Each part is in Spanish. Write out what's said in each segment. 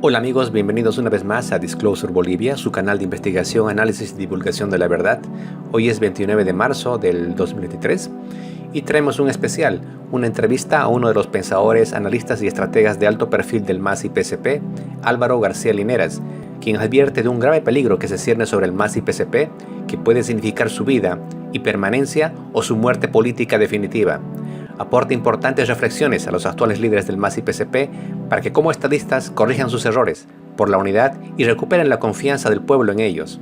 Hola amigos, bienvenidos una vez más a Disclosure Bolivia, su canal de investigación, análisis y divulgación de la verdad. Hoy es 29 de marzo del 2023 y traemos un especial, una entrevista a uno de los pensadores, analistas y estrategas de alto perfil del MAS y PSP, Álvaro García Lineras, quien advierte de un grave peligro que se cierne sobre el MAS y PSP, que puede significar su vida y permanencia o su muerte política definitiva. Aporta importantes reflexiones a los actuales líderes del MAS y PSP para que como estadistas corrijan sus errores por la unidad y recuperen la confianza del pueblo en ellos.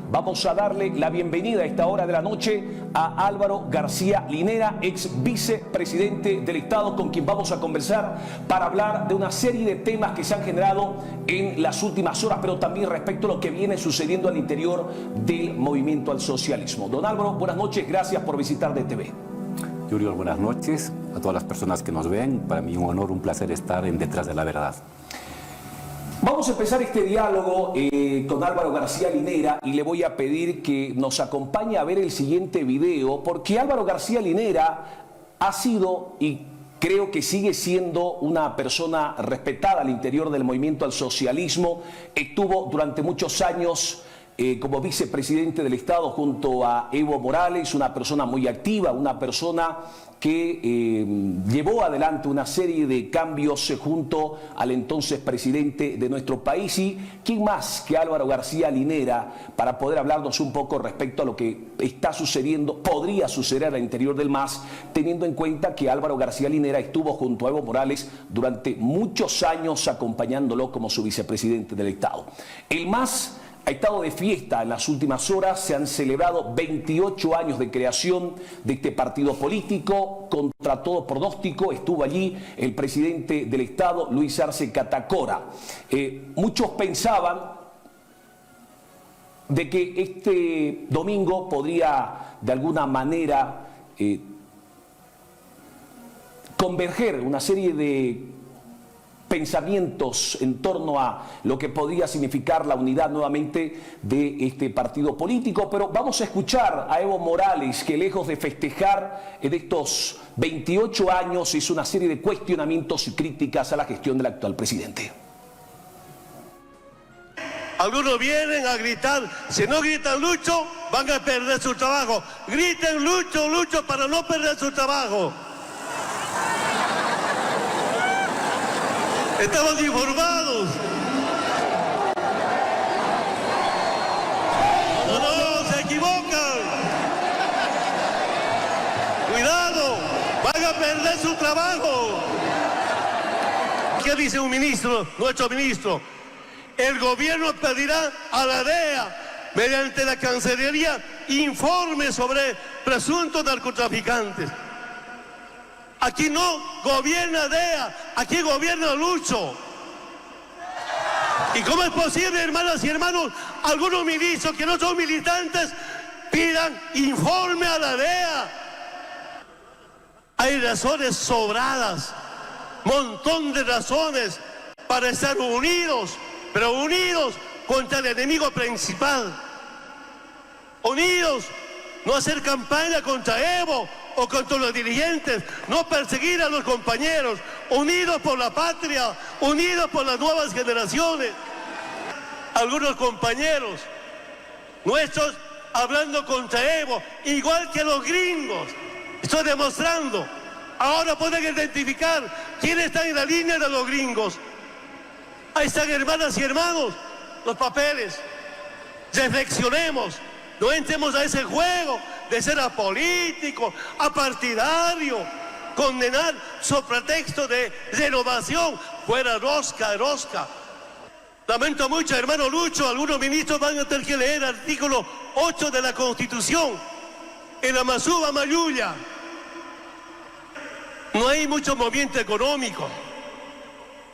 Vamos a darle la bienvenida a esta hora de la noche a Álvaro García Linera, ex vicepresidente del Estado, con quien vamos a conversar para hablar de una serie de temas que se han generado en las últimas horas, pero también respecto a lo que viene sucediendo al interior del movimiento al socialismo. Don Álvaro, buenas noches, gracias por visitar DTV. Julio, buenas noches a todas las personas que nos ven. Para mí un honor, un placer estar en Detrás de la Verdad. Vamos a empezar este diálogo con Álvaro García Linera y le voy a pedir que nos acompañe a ver el siguiente video, porque Álvaro García Linera ha sido y creo que sigue siendo una persona respetada al interior del movimiento al socialismo. Estuvo durante muchos años como vicepresidente del Estado junto a Evo Morales, una persona muy activa, una persona que llevó adelante una serie de cambios junto al entonces presidente de nuestro país. Y quién más que Álvaro García Linera para poder hablarnos un poco respecto a lo que está sucediendo, podría suceder al interior del MAS, teniendo en cuenta que Álvaro García Linera estuvo junto a Evo Morales durante muchos años acompañándolo como su vicepresidente del Estado. El MAS ha estado de fiesta en las últimas horas, se han celebrado 28 años de creación de este partido político. Contra todo pronóstico estuvo allí el presidente del Estado, Luis Arce Catacora. Muchos pensaban de que este domingo podría de alguna manera converger una serie de pensamientos en torno a lo que podría significar la unidad nuevamente de este partido político, pero vamos a escuchar a Evo Morales, que lejos de festejar en estos 28 años hizo una serie de cuestionamientos y críticas a la gestión del actual presidente. Algunos vienen a gritar, si no gritan Lucho, van a perder su trabajo. Griten Lucho, Lucho, para no perder su trabajo. Estamos informados. No, se equivocan. Cuidado, van a perder su trabajo. ¿Qué dice un ministro, nuestro ministro? El gobierno pedirá a la DEA, mediante la Cancillería, informes sobre presuntos narcotraficantes. Aquí no gobierna DEA, aquí gobierna Lucho. ¿Y cómo es posible, hermanas y hermanos, algunos ministros que no son militantes pidan informe a la DEA? Hay razones sobradas, montón de razones para estar unidos, pero unidos contra el enemigo principal. Unidos, no hacer campaña contra Evo o contra los dirigentes, no perseguir a los compañeros, unidos por la patria, unidos por las nuevas generaciones. Algunos compañeros nuestros hablando contra Evo, igual que los gringos. Estoy demostrando. Ahora pueden identificar quién está en la línea de los gringos. Ahí están, hermanas y hermanos, los papeles. Reflexionemos. No entremos a ese juego de ser apolítico, apartidario, condenar sobre pretexto de renovación. Fuera rosca, rosca. Lamento mucho, hermano Lucho, algunos ministros van a tener que leer el artículo 8 de la Constitución en la Masuba Mayuya. No hay mucho movimiento económico.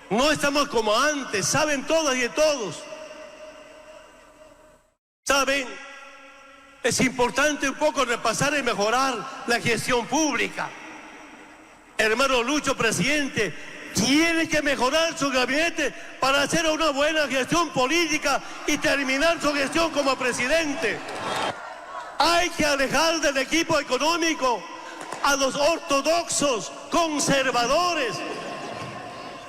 No estamos como antes, saben todas y de todos. Saben, es importante un poco repasar y mejorar la gestión pública. Hermano Lucho, presidente, tiene que mejorar su gabinete para hacer una buena gestión política y terminar su gestión como presidente. Hay que alejar del equipo económico a los ortodoxos conservadores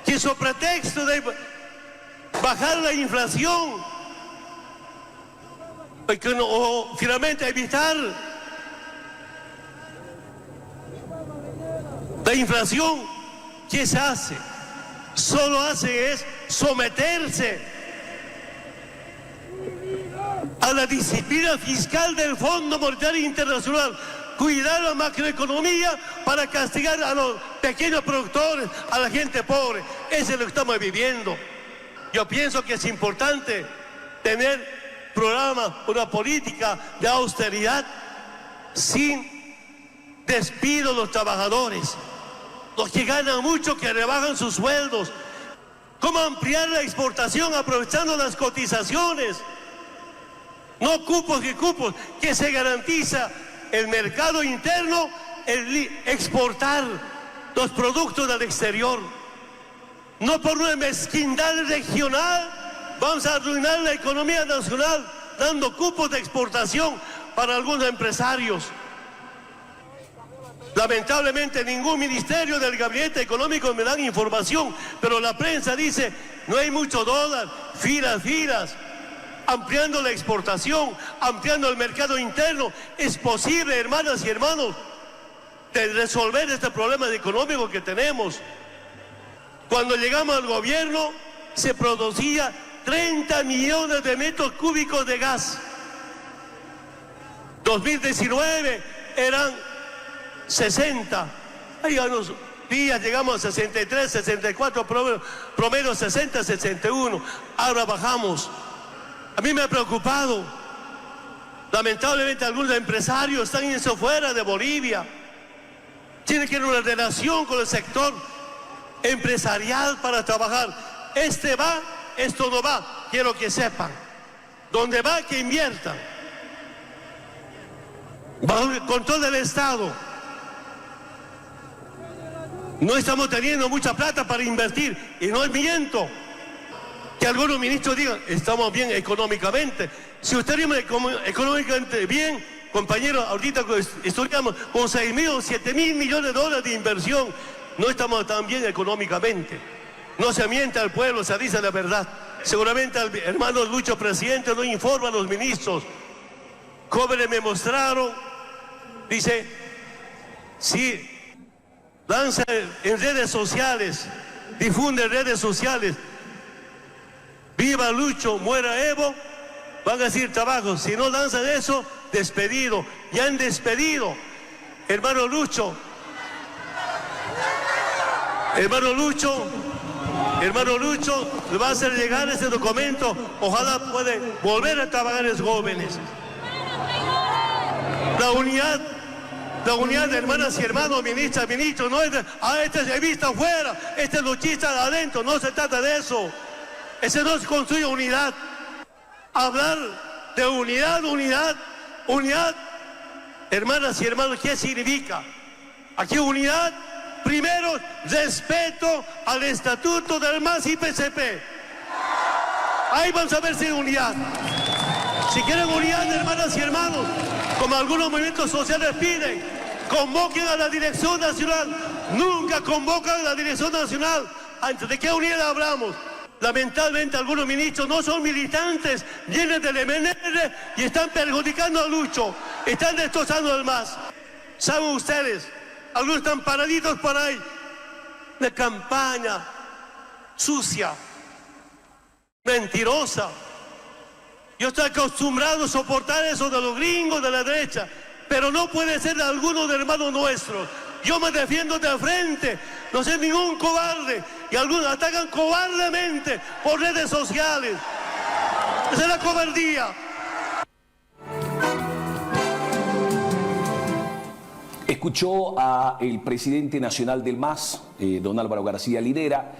que sobre pretexto de bajar la inflación o finalmente evitar la inflación, ¿qué se hace? Solo hace es someterse a la disciplina fiscal del Fondo Monetario Internacional, cuidar la macroeconomía para castigar a los pequeños productores, a la gente pobre. Eso es lo que estamos viviendo. Yo pienso que es importante tener una política de austeridad sin despido de los trabajadores, los que ganan mucho, que rebajan sus sueldos. ¿Cómo ampliar la exportación aprovechando las cotizaciones? No cupos y cupos, que se garantiza el mercado interno, el exportar los productos del exterior. No por una mezquindad regional vamos a arruinar la economía nacional dando cupos de exportación para algunos empresarios. Lamentablemente ningún ministerio del gabinete económico me dan información, pero la prensa dice no hay mucho dólar, filas, ampliando la exportación, ampliando el mercado interno. Es posible, hermanas y hermanos, de resolver este problema económico que tenemos. Cuando llegamos al gobierno se producía 30 millones de metros cúbicos de gas. 2019 eran 60. Hay unos días llegamos a 63, 64, promedio 60, 61. Ahora bajamos. A mí me ha preocupado. Lamentablemente algunos empresarios están yendo fuera de Bolivia. Tienen que tener una relación con el sector empresarial para trabajar. Este va, esto no va. Quiero que sepan. Donde va, que inviertan. Bajo el control del Estado. No estamos teniendo mucha plata para invertir. Y no es miento. Que algunos ministros digan, estamos bien económicamente. Si usted vive económicamente bien, compañeros, ahorita estudiamos con 6.000 o 7.000 millones de dólares de inversión, no estamos tan bien económicamente. No se miente al pueblo, se dice la verdad. Seguramente el hermano Lucho, presidente, no informa a los ministros. Jóvenes me mostraron, dice, sí, lanza en redes sociales, difunde en redes sociales, viva Lucho, muera Evo, van a decir trabajo. Si no lanzan eso, despedido. Ya han despedido. Hermano Lucho, le va a hacer llegar ese documento. Ojalá pueda volver a trabajar los jóvenes. La unidad de hermanas y hermanos, ministras, ministros, no es de, este es vista afuera, este es luchista adentro. No se trata de eso. Ese no se construye unidad. Hablar de unidad, hermanas y hermanos, ¿qué significa? Aquí unidad, primero, respeto al estatuto del MAS y PCP. Ahí vamos a ver si hay unidad. Si quieren unidad, hermanas y hermanos, como algunos movimientos sociales piden, convoquen a la dirección nacional. Nunca convocan a la dirección nacional. ¿De qué unidad hablamos? Lamentablemente algunos ministros no son militantes, vienen del MNR y están perjudicando a Lucho, están destrozando al MAS. ¿Saben ustedes? Algunos están paraditos por ahí. Una campaña sucia, mentirosa. Yo estoy acostumbrado a soportar eso de los gringos de la derecha, pero no puede ser de algunos de hermanos nuestros. Yo me defiendo de frente, no soy ningún cobarde. Y algunos atacan cobardemente por redes sociales. Esa es la cobardía. Escuchó al presidente nacional del MAS, don Álvaro García Linera.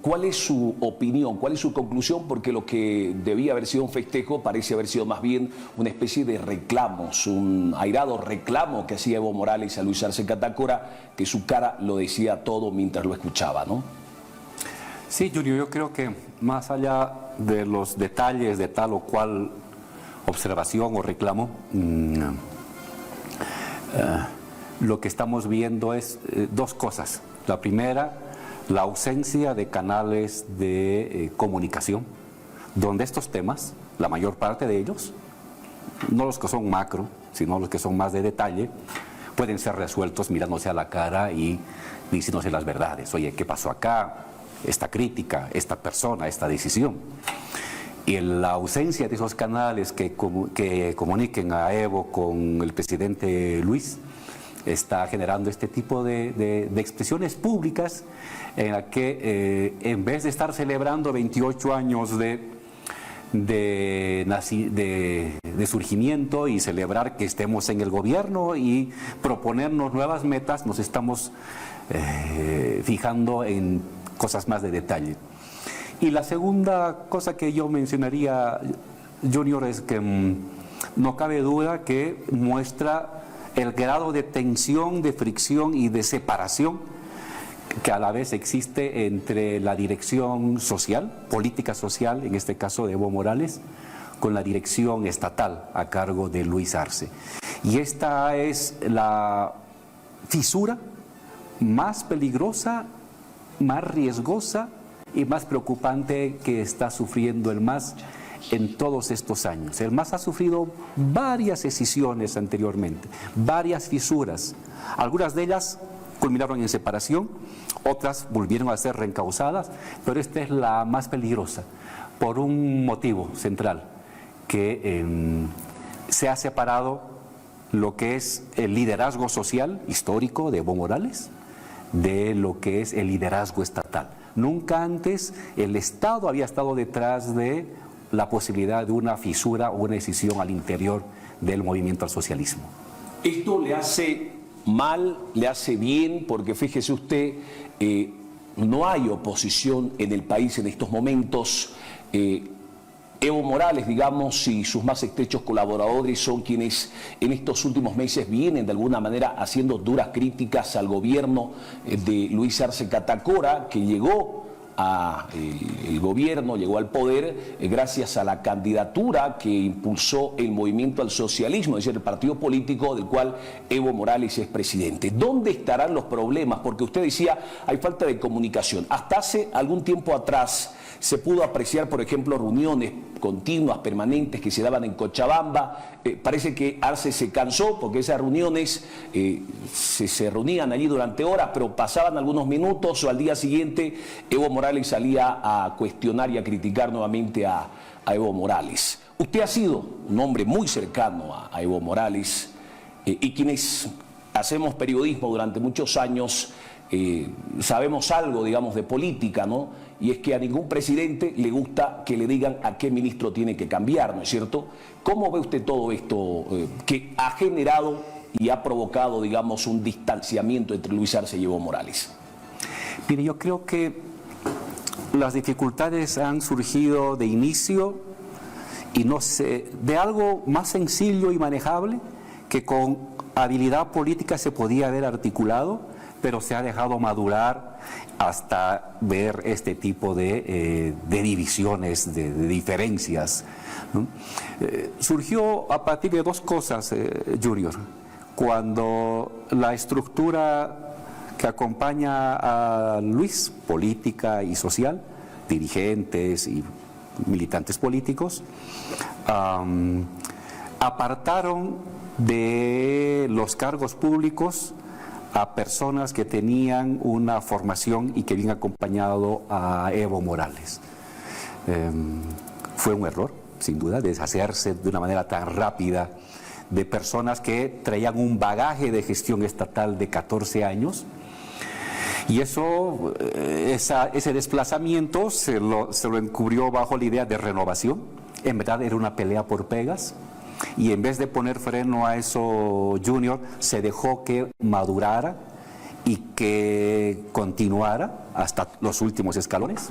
¿Cuál es su opinión? ¿Cuál es su conclusión? Porque lo que debía haber sido un festejo parece haber sido más bien una especie de reclamos, un airado reclamo que hacía Evo Morales a Luis Arce Catacora, que su cara lo decía todo mientras lo escuchaba, ¿no? Sí, Julio, yo creo que más allá de los detalles de tal o cual observación o reclamo, lo que estamos viendo es dos cosas. La primera, la ausencia de canales de comunicación, donde estos temas, la mayor parte de ellos, no los que son macro, sino los que son más de detalle, pueden ser resueltos mirándose a la cara y diciéndose las verdades. Oye, ¿qué pasó acá? Esta crítica, esta persona, esta decisión. Y en la ausencia de esos canales que comuniquen a Evo con el presidente Luis, está generando este tipo de expresiones públicas en la que en vez de estar celebrando 28 años de surgimiento y celebrar que estemos en el gobierno y proponernos nuevas metas, nos estamos fijando en cosas más de detalle. Y la segunda cosa que yo mencionaría, Junior, es que no cabe duda que muestra el grado de tensión, de fricción y de separación que a la vez existe entre la dirección social, política social, en este caso de Evo Morales, con la dirección estatal a cargo de Luis Arce. Y esta es la fisura más peligrosa, más riesgosa y más preocupante que está sufriendo el MAS en todos estos años. El MAS ha sufrido varias escisiones anteriormente, varias fisuras. Algunas de ellas culminaron en separación, otras volvieron a ser reencausadas, pero esta es la más peligrosa por un motivo central, que se ha separado lo que es el liderazgo social histórico de Evo Morales de lo que es el liderazgo estatal. Nunca antes el Estado había estado detrás de la posibilidad de una fisura o una escisión al interior del movimiento al socialismo. Esto le hace mal, le hace bien, porque fíjese usted, no hay oposición en el país en estos momentos. Evo Morales, digamos, y sus más estrechos colaboradores son quienes en estos últimos meses vienen de alguna manera haciendo duras críticas al gobierno de Luis Arce Catacora, que llegó al gobierno, llegó al poder gracias a la candidatura que impulsó el movimiento al socialismo, es decir, el partido político del cual Evo Morales es presidente. ¿Dónde estarán los problemas? Porque usted decía, hay falta de comunicación. Hasta hace algún tiempo atrás se pudo apreciar, por ejemplo, reuniones continuas, permanentes, que se daban en Cochabamba. Parece que Arce se cansó porque esas reuniones se reunían allí durante horas, pero pasaban algunos minutos o al día siguiente Evo Morales salía a cuestionar y a criticar nuevamente a Evo Morales. Usted ha sido un hombre muy cercano a Evo Morales y quienes hacemos periodismo durante muchos años sabemos algo, digamos, de política, ¿no? Y es que a ningún presidente le gusta que le digan a qué ministro tiene que cambiar, ¿no es cierto? ¿Cómo ve usted todo esto que ha generado y ha provocado, digamos, un distanciamiento entre Luis Arce y Evo Morales? Mire, yo creo que las dificultades han surgido de inicio y no sé, de algo más sencillo y manejable que con habilidad política se podía haber articulado, pero se ha dejado madurar hasta ver este tipo de divisiones, de diferencias, ¿no? Surgió a partir de dos cosas, Junior. Cuando la estructura que acompaña a Luis, política y social, dirigentes y militantes políticos, apartaron de los cargos públicos a personas que tenían una formación y que habían acompañado a Evo Morales. Fue un error, sin duda, deshacerse de una manera tan rápida de personas que traían un bagaje de gestión estatal de 14 años. Y eso, ese desplazamiento se lo encubrió bajo la idea de renovación. En verdad era una pelea por pegas. Y en vez de poner freno a eso, Junior, se dejó que madurara y que continuara hasta los últimos escalones.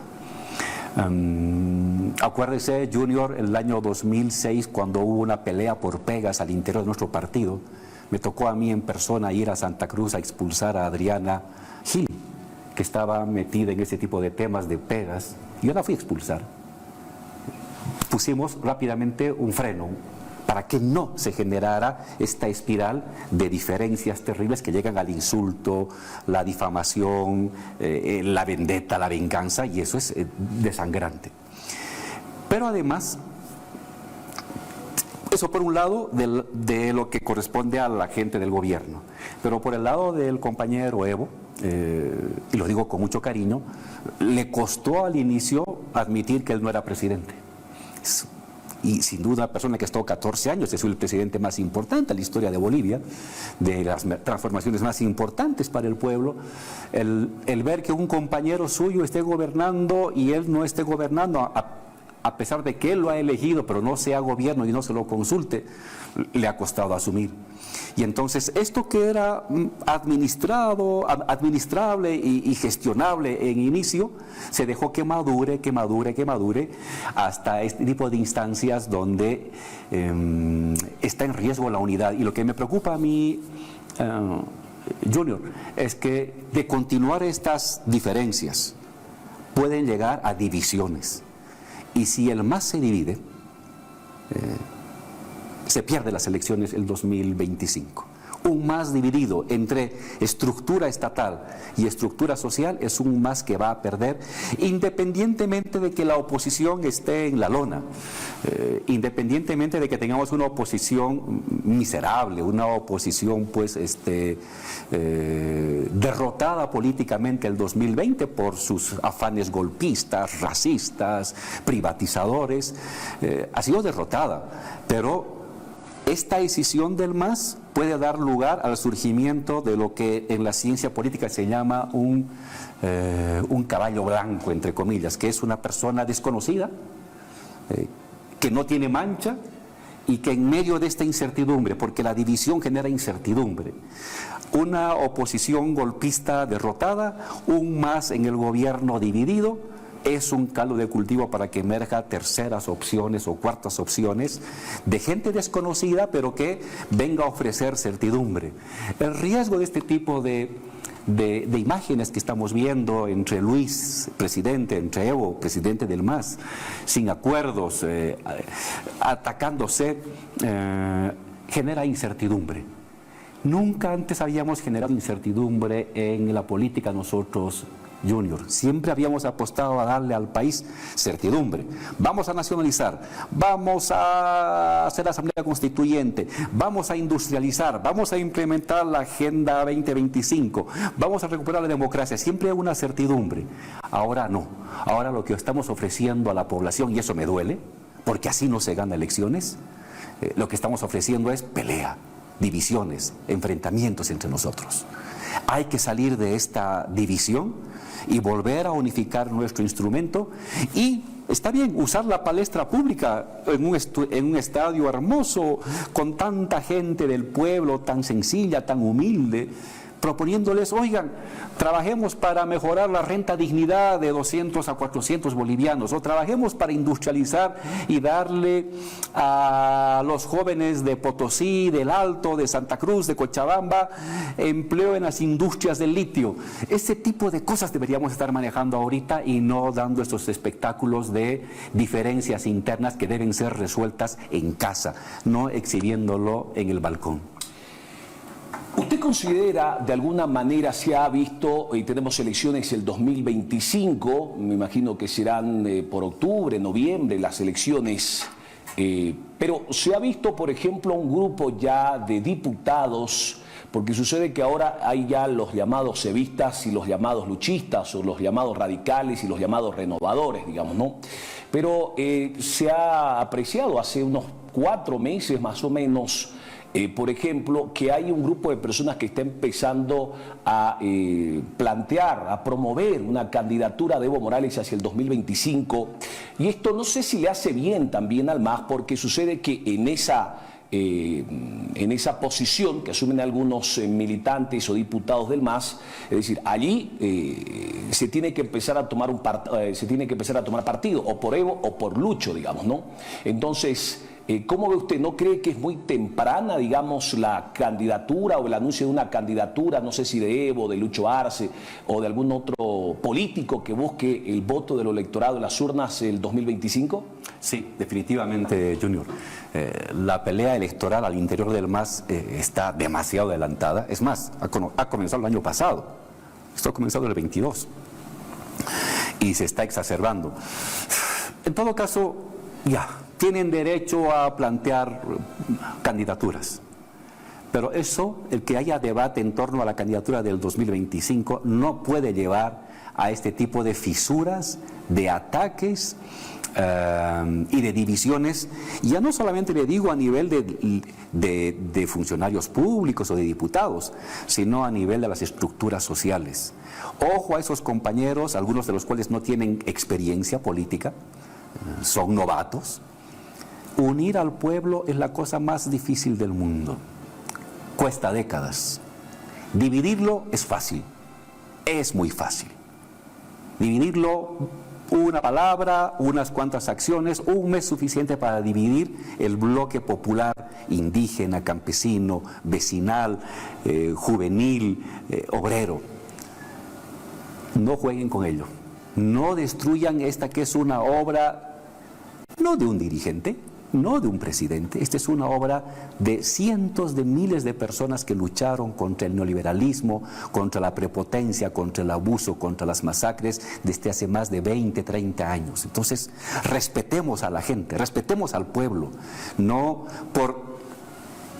Acuérdese, Junior, el año 2006, cuando hubo una pelea por pegas al interior de nuestro partido, me tocó a mí en persona ir a Santa Cruz a expulsar a Adriana Gil, que estaba metida en ese tipo de temas de pegas. Yo la fui a expulsar. Pusimos rápidamente un freno, para que no se generara esta espiral de diferencias terribles que llegan al insulto, la difamación, la vendetta, la venganza, y eso es desangrante. Pero además, eso por un lado de lo que corresponde a la gente del gobierno, pero por el lado del compañero Evo, y lo digo con mucho cariño, le costó al inicio admitir que él no era presidente. Y sin duda, una persona que ha estado 14 años, es el presidente más importante en la historia de Bolivia, de las transformaciones más importantes para el pueblo, el ver que un compañero suyo esté gobernando y él no esté gobernando, a pesar de que él lo ha elegido, pero no sea gobierno y no se lo consulte, le ha costado asumir. Y entonces esto que era administrable y gestionable en inicio, se dejó que madure hasta este tipo de instancias donde está en riesgo la unidad. Y lo que me preocupa a mí, Junior, es que de continuar estas diferencias pueden llegar a divisiones. Y si el MAS se divide, se pierde las elecciones el 2025. Un MAS dividido entre estructura estatal y estructura social es un MAS que va a perder, independientemente de que la oposición esté en la lona, independientemente de que tengamos una oposición miserable, una oposición pues derrotada políticamente el 2020 por sus afanes golpistas, racistas, privatizadores, ha sido derrotada, pero esta decisión del MAS puede dar lugar al surgimiento de lo que en la ciencia política se llama un caballo blanco, entre comillas, que es una persona desconocida, que no tiene mancha y que en medio de esta incertidumbre, porque la división genera incertidumbre, una oposición golpista derrotada, un MAS en el gobierno dividido, es un caldo de cultivo para que emerja terceras opciones o cuartas opciones de gente desconocida, pero que venga a ofrecer certidumbre. El riesgo de este tipo de imágenes que estamos viendo entre Luis, presidente, entre Evo, presidente del MAS, sin acuerdos, atacándose, genera incertidumbre. Nunca antes habíamos generado incertidumbre en la política nosotros, Junior. Siempre habíamos apostado a darle al país certidumbre. Vamos a nacionalizar, vamos a hacer la Asamblea Constituyente, vamos a industrializar, vamos a implementar la Agenda 2025, vamos a recuperar la democracia. Siempre hay una certidumbre. Ahora no. Ahora lo que estamos ofreciendo a la población, y eso me duele, porque así no se gana elecciones, lo que estamos ofreciendo es pelea, divisiones, enfrentamientos entre nosotros. Hay que salir de esta división y volver a unificar nuestro instrumento, y está bien usar la palestra pública en un estadio hermoso, con tanta gente del pueblo, tan sencilla, tan humilde, proponiéndoles, oigan, trabajemos para mejorar la renta dignidad de 200 a 400 bolivianos, o trabajemos para industrializar y darle a los jóvenes de Potosí, del Alto, de Santa Cruz, de Cochabamba, empleo en las industrias del litio. Ese tipo de cosas deberíamos estar manejando ahorita, y no dando estos espectáculos de diferencias internas que deben ser resueltas en casa, no exhibiéndolo en el balcón. ¿Usted considera, de alguna manera, se ha visto, y tenemos elecciones el 2025, me imagino que serán por octubre, noviembre las elecciones, pero se ha visto, por ejemplo, un grupo ya de diputados, porque sucede que ahora hay ya los llamados cevistas y los llamados luchistas, o los llamados radicales y los llamados renovadores, digamos, ¿no? Pero se ha apreciado hace unos 4 meses más o menos, por ejemplo, que hay un grupo de personas que está empezando a plantear, a promover una candidatura de Evo Morales hacia el 2025, y esto no sé si le hace bien también al MAS, porque sucede que en esa posición que asumen algunos militantes o diputados del MAS, es decir, allí se tiene que empezar a tomar partido, o por Evo o por Lucho, digamos, ¿no? Entonces, ¿Cómo ve usted? ¿No cree que es muy temprana, digamos, la candidatura o el anuncio de una candidatura, no sé si de Evo, de Lucho Arce o de algún otro político que busque el voto del electorado en las urnas el 2025? Sí, definitivamente, Junior. La pelea electoral al interior del MAS está demasiado adelantada. Es más, ha comenzado el año pasado. Esto ha comenzado el 22. Y se está exacerbando. En todo caso, ya, tienen derecho a plantear candidaturas. Pero eso, el que haya debate en torno a la candidatura del 2025, no puede llevar a este tipo de fisuras, de ataques y de divisiones. Ya no solamente le digo a nivel de funcionarios públicos o de diputados, sino a nivel de las estructuras sociales. Ojo a esos compañeros, algunos de los cuales no tienen experiencia política, son novatos. Unir al pueblo es la cosa más difícil del mundo. Cuesta décadas. Dividirlo es fácil, es muy fácil. Dividirlo, una palabra, unas cuantas acciones, un mes suficiente para dividir el bloque popular, indígena, campesino, vecinal, juvenil, obrero. No jueguen con ello. No destruyan esta que es una obra, no de un dirigente, no de un presidente. Esta es una obra de cientos de miles de personas que lucharon contra el neoliberalismo, contra la prepotencia, contra el abuso, contra las masacres desde hace más de 20, 30 años. Entonces, respetemos a la gente, respetemos al pueblo, no por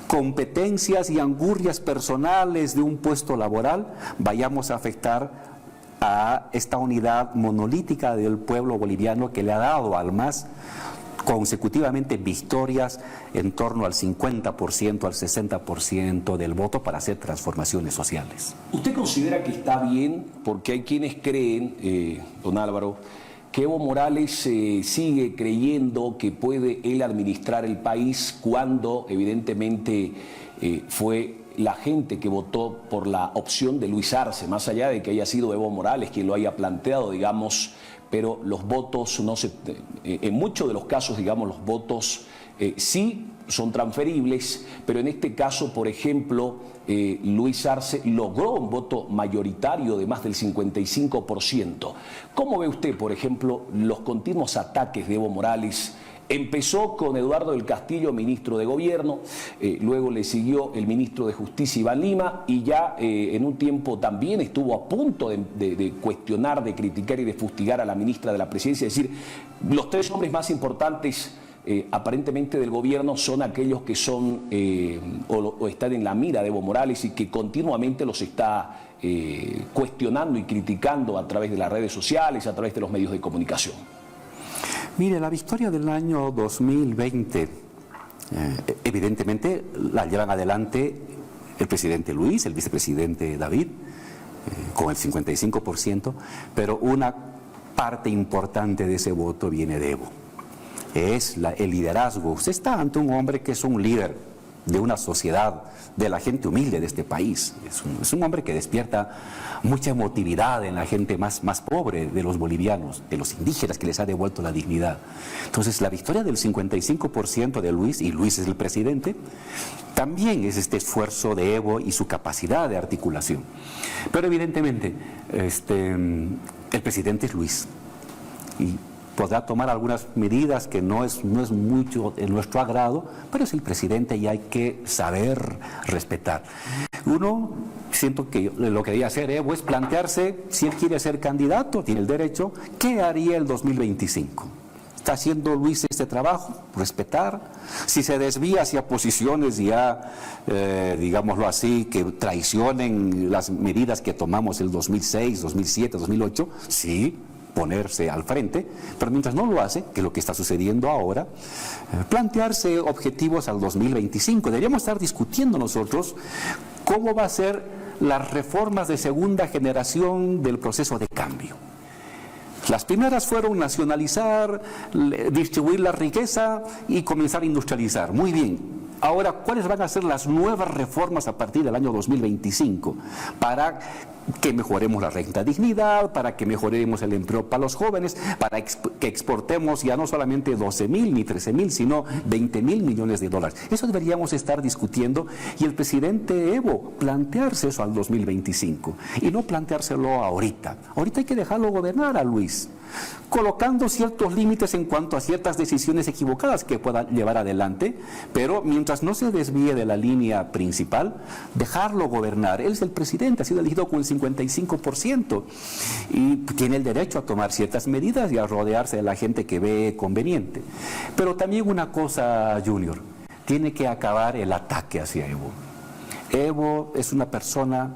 competencias y angurrias personales de un puesto laboral vayamos a afectar a esta unidad monolítica del pueblo boliviano que le ha dado al MAS consecutivamente victorias en torno al 50%, al 60% del voto para hacer transformaciones sociales. ¿Usted considera que está bien? Porque hay quienes creen, don Álvaro, que Evo Morales sigue creyendo que puede él administrar el país cuando evidentemente fue la gente que votó por la opción de Luis Arce, más allá de que haya sido Evo Morales quien lo haya planteado, digamos, pero los votos no se... en muchos de los casos, digamos, los votos sí son transferibles, pero en este caso, por ejemplo, Luis Arce logró un voto mayoritario de más del 55%. ¿Cómo ve usted, por ejemplo, los continuos ataques de Evo Morales? Empezó con Eduardo del Castillo, ministro de Gobierno, luego le siguió el ministro de Justicia, Iván Lima, y ya en un tiempo también estuvo a punto de cuestionar, de criticar y de fustigar a la ministra de la Presidencia. Es decir, los tres hombres más importantes aparentemente del gobierno son aquellos que son o están en la mira de Evo Morales y que continuamente los está cuestionando y criticando a través de las redes sociales, a través de los medios de comunicación. Mire, la victoria del año 2020, evidentemente la llevan adelante el presidente Luis, el vicepresidente David, con el 55%, pero una parte importante de ese voto viene de Evo. Es el liderazgo. Usted está ante un hombre que es un líder de una sociedad, de la gente humilde de este país. Es un hombre que despierta mucha emotividad en la gente más pobre de los bolivianos, de los indígenas, que les ha devuelto la dignidad. Entonces, la victoria del 55% de Luis, y Luis es el presidente, también es este esfuerzo de Evo y su capacidad de articulación. Pero evidentemente, el presidente es Luis. Y podrá tomar algunas medidas que no es mucho en nuestro agrado, pero es el presidente y hay que saber respetar. Uno, siento que lo que debería hacer Evo es plantearse, si él quiere ser candidato, tiene el derecho, ¿qué haría el 2025? ¿Está haciendo Luis este trabajo? Respetar. Si se desvía hacia posiciones ya, digámoslo así, que traicionen las medidas que tomamos el 2006, 2007, 2008, sí, ponerse al frente, pero mientras no lo hace, que es lo que está sucediendo ahora, plantearse objetivos al 2025. Deberíamos estar discutiendo nosotros cómo va a ser las reformas de segunda generación del proceso de cambio. Las primeras fueron nacionalizar, distribuir la riqueza y comenzar a industrializar. Muy bien. Ahora, ¿cuáles van a ser las nuevas reformas a partir del año 2025 para que mejoremos la renta dignidad, para que mejoremos el empleo para los jóvenes, para que exportemos ya no solamente 12.000 ni 13.000, sino 20.000 millones de dólares. Eso deberíamos estar discutiendo y el presidente Evo plantearse eso al 2025 y no planteárselo ahorita. Ahorita hay que dejarlo gobernar a Luis, colocando ciertos límites en cuanto a ciertas decisiones equivocadas que pueda llevar adelante, pero mientras no se desvíe de la línea principal, dejarlo gobernar. Él es el presidente, ha sido elegido con el 55% y tiene el derecho a tomar ciertas medidas y a rodearse de la gente que ve conveniente. Pero también una cosa, Junior, tiene que acabar el ataque hacia Evo. Evo es una persona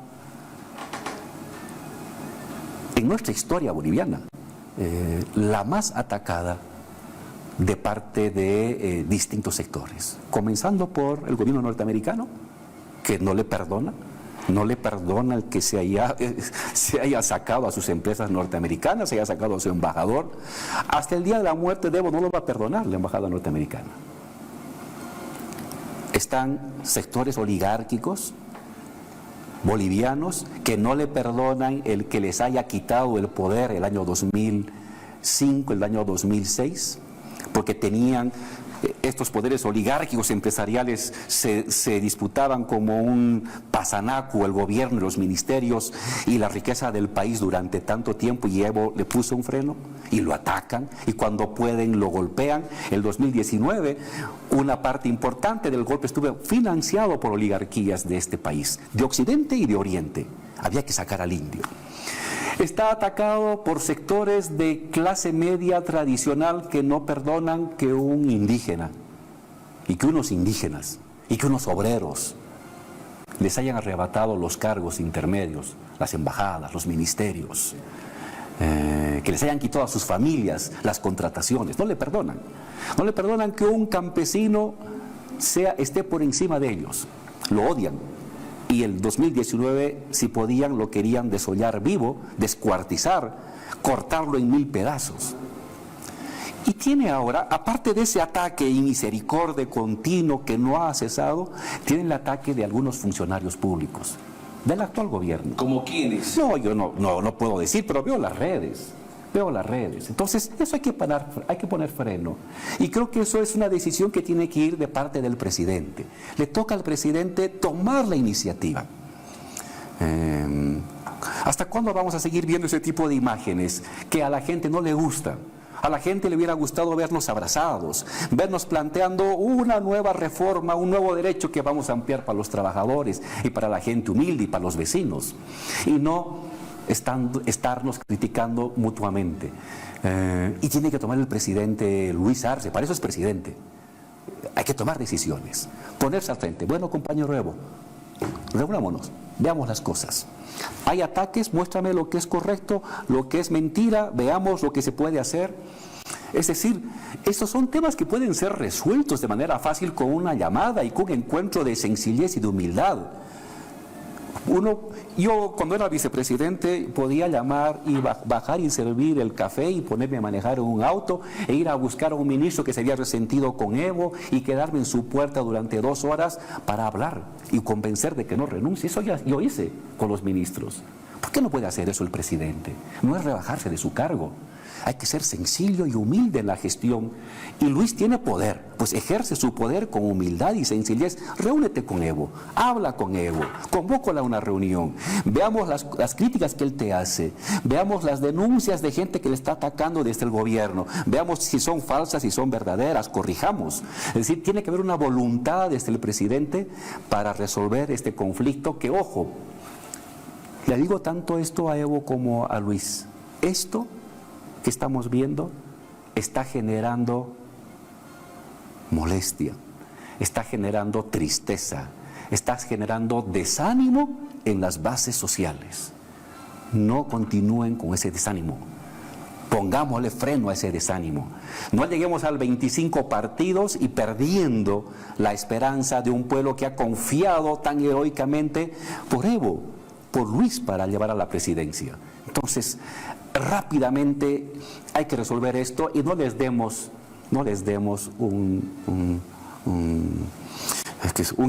en nuestra historia boliviana la más atacada de parte de distintos sectores, comenzando por el gobierno norteamericano, que no le perdona el que se haya sacado a sus empresas norteamericanas, se haya sacado a su embajador. Hasta el día de la muerte de Evo no lo va a perdonar la embajada norteamericana. Están sectores oligárquicos bolivianos que no le perdonan el que les haya quitado el poder el año 2005, el año 2006, porque tenían estos poderes oligárquicos empresariales, se disputaban como un pasanaco el gobierno, los ministerios y la riqueza del país durante tanto tiempo, y Evo le puso un freno y lo atacan, y cuando pueden lo golpean. El 2019 una parte importante del golpe estuvo financiado por oligarquías de este país, de Occidente y de Oriente. Había que sacar al indio. Está atacado por sectores de clase media tradicional que no perdonan que un indígena y que unos indígenas y que unos obreros les hayan arrebatado los cargos intermedios, las embajadas, los ministerios, que les hayan quitado a sus familias las contrataciones. No le perdonan. No le perdonan que un campesino esté por encima de ellos. Lo odian. Y el 2019, si podían, lo querían desollar vivo, descuartizar, cortarlo en 1000 pedazos. Y tiene ahora, aparte de ese ataque y misericordia continuo que no ha cesado, tiene el ataque de algunos funcionarios públicos del actual gobierno. ¿Como quiénes? No, yo no puedo decir, pero veo las redes. Entonces, eso hay que poner freno. Y creo que eso es una decisión que tiene que ir de parte del presidente. Le toca al presidente tomar la iniciativa. ¿Hasta cuándo vamos a seguir viendo ese tipo de imágenes que a la gente no le gusta? A la gente le hubiera gustado vernos abrazados, vernos planteando una nueva reforma, un nuevo derecho que vamos a ampliar para los trabajadores y para la gente humilde y para los vecinos. Y no estarnos criticando mutuamente. Y tiene que tomar el presidente Luis Arce, para eso es presidente. Hay que tomar decisiones, ponerse al frente. Bueno, compañero Evo, reunámonos, veamos las cosas. Hay ataques, muéstrame lo que es correcto, lo que es mentira, veamos lo que se puede hacer. Es decir, estos son temas que pueden ser resueltos de manera fácil con una llamada y con un encuentro de sencillez y de humildad. Yo cuando era vicepresidente podía llamar y bajar y servir el café y ponerme a manejar un auto e ir a buscar a un ministro que se había resentido con Evo y quedarme en su puerta durante 2 horas para hablar y convencer de que no renuncie. Eso ya yo hice con los ministros. ¿Por qué no puede hacer eso el presidente? No es rebajarse de su cargo. Hay que ser sencillo y humilde en la gestión. Y Luis tiene poder, pues ejerce su poder con humildad y sencillez. Reúnete con Evo, habla con Evo, convócala a una reunión. Veamos las críticas que él te hace, veamos las denuncias de gente que le está atacando desde el gobierno, veamos si son falsas, si son verdaderas, corrijamos. Es decir, tiene que haber una voluntad desde el presidente para resolver este conflicto que, ojo, le digo tanto esto a Evo como a Luis. Esto que estamos viendo está generando molestia, está generando tristeza, está generando desánimo en las bases sociales. No continúen con ese desánimo. Pongámosle freno a ese desánimo. No lleguemos al 25 partidos y perdiendo la esperanza de un pueblo que ha confiado tan heroicamente por Evo, por Luis, para llevar a la presidencia. Entonces, rápidamente hay que resolver esto y no les demos un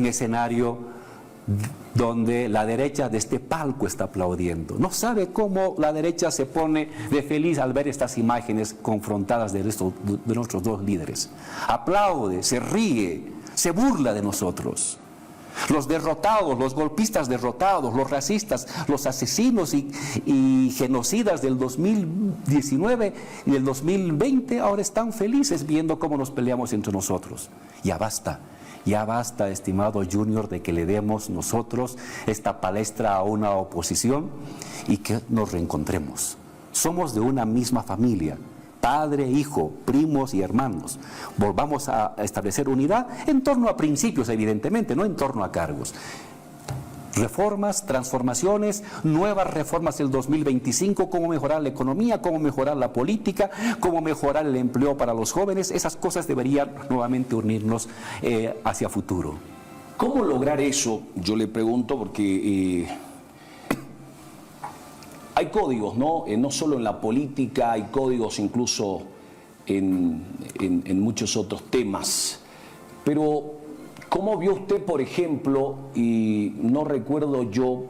escenario donde la derecha de este palco está aplaudiendo. No sabe cómo la derecha se pone de feliz al ver estas imágenes confrontadas de nuestros dos líderes. Aplaude, se ríe, se burla de nosotros. Los derrotados, los golpistas derrotados, los racistas, los asesinos y genocidas del 2019 y del 2020 ahora están felices viendo cómo nos peleamos entre nosotros. Ya basta, estimado Junior, de que le demos nosotros esta palestra a una oposición y que nos reencontremos. Somos de una misma familia. Padre, hijo, primos y hermanos. Volvamos a establecer unidad en torno a principios, evidentemente, no en torno a cargos. Reformas, transformaciones, nuevas reformas del 2025, cómo mejorar la economía, cómo mejorar la política, cómo mejorar el empleo para los jóvenes. Esas cosas deberían nuevamente unirnos hacia futuro. ¿Cómo lograr eso? Yo le pregunto porque hay códigos, ¿no? No solo en la política, hay códigos incluso en muchos otros temas. Pero, ¿cómo vio usted, por ejemplo, y no recuerdo yo,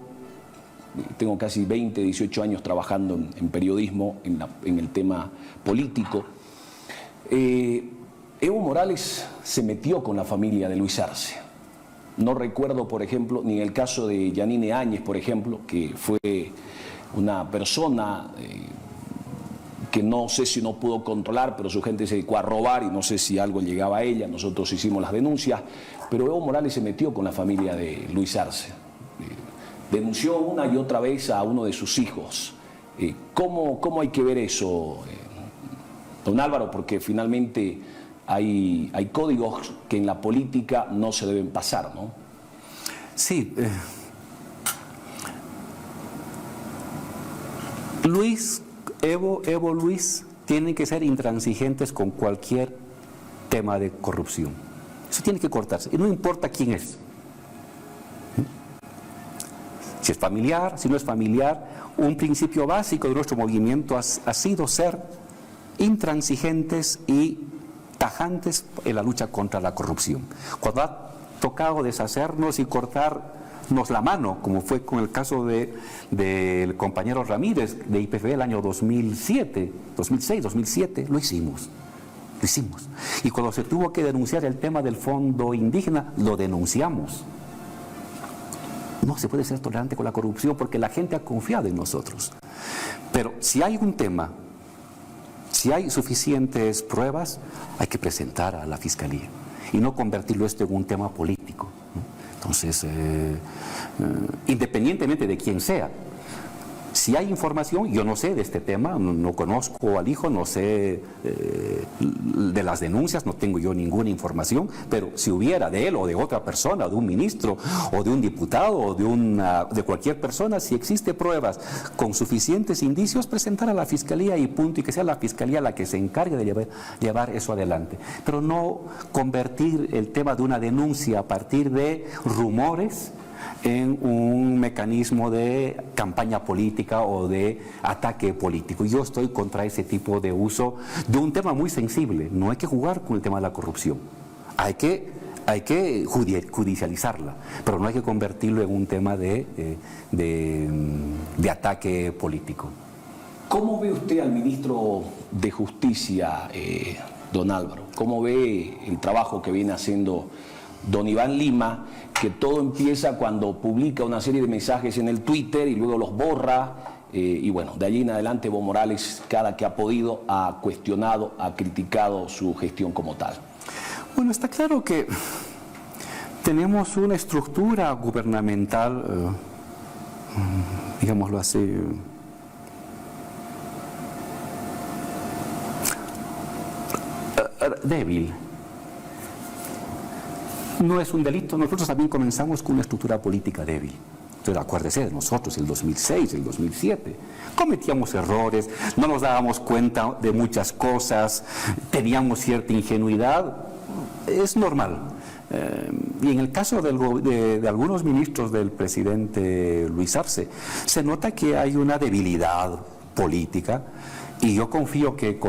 tengo casi 20, 18 años trabajando en periodismo, en el tema político, Evo Morales se metió con la familia de Luis Arce. No recuerdo, por ejemplo, ni en el caso de Yanine Áñez, por ejemplo, que fue una persona que no sé si no pudo controlar, pero su gente se dedicó a robar y no sé si algo llegaba a ella. Nosotros hicimos las denuncias, pero Evo Morales se metió con la familia de Luis Arce. Denunció una y otra vez a uno de sus hijos. ¿Cómo hay que ver eso, don Álvaro? Porque finalmente hay códigos que en la política no se deben pasar, ¿no? Sí. Evo Luis tienen que ser intransigentes con cualquier tema de corrupción. Eso tiene que cortarse. Y no importa quién es. Si es familiar, si no es familiar, un principio básico de nuestro movimiento ha sido ser intransigentes y tajantes en la lucha contra la corrupción. Cuando ha tocado deshacernos y cortarnos la mano, como fue con el caso del compañero Ramírez de IPF el año 2006, 2007, lo hicimos. Y cuando se tuvo que denunciar el tema del fondo indígena, lo denunciamos. No se puede ser tolerante con la corrupción porque la gente ha confiado en nosotros. Pero si hay un tema, si hay suficientes pruebas, hay que presentar a la Fiscalía y no convertirlo esto en un tema político, ¿no? Entonces, independientemente de quién sea, si hay información, yo no sé de este tema, no conozco al hijo, no sé de las denuncias, no tengo yo ninguna información, pero si hubiera de él o de otra persona, de un ministro o de un diputado o de cualquier persona, si existe pruebas con suficientes indicios, presentar a la Fiscalía y punto, y que sea la Fiscalía la que se encargue de llevar eso adelante. Pero no convertir el tema de una denuncia a partir de rumores en un mecanismo de campaña política o de ataque político. Yo estoy contra ese tipo de uso de un tema muy sensible. No hay que jugar con el tema de la corrupción. Hay que judicializarla, pero no hay que convertirlo en un tema de ataque político. ¿Cómo ve usted al ministro de Justicia, don Álvaro? ¿Cómo ve el trabajo que viene haciendo don Iván Lima, que todo empieza cuando publica una serie de mensajes en el Twitter y luego los borra? Y bueno, de allí en adelante Evo Morales, cada que ha podido, ha cuestionado, ha criticado su gestión como tal. Bueno, está claro que tenemos una estructura gubernamental, digámoslo así, débil. No es un delito, nosotros también comenzamos con una estructura política débil. Entonces, acuérdese de nosotros, el 2006, el 2007, cometíamos errores, no nos dábamos cuenta de muchas cosas, teníamos cierta ingenuidad, es normal. Y en el caso de algunos ministros del presidente Luis Arce, se nota que hay una debilidad política, y yo confío que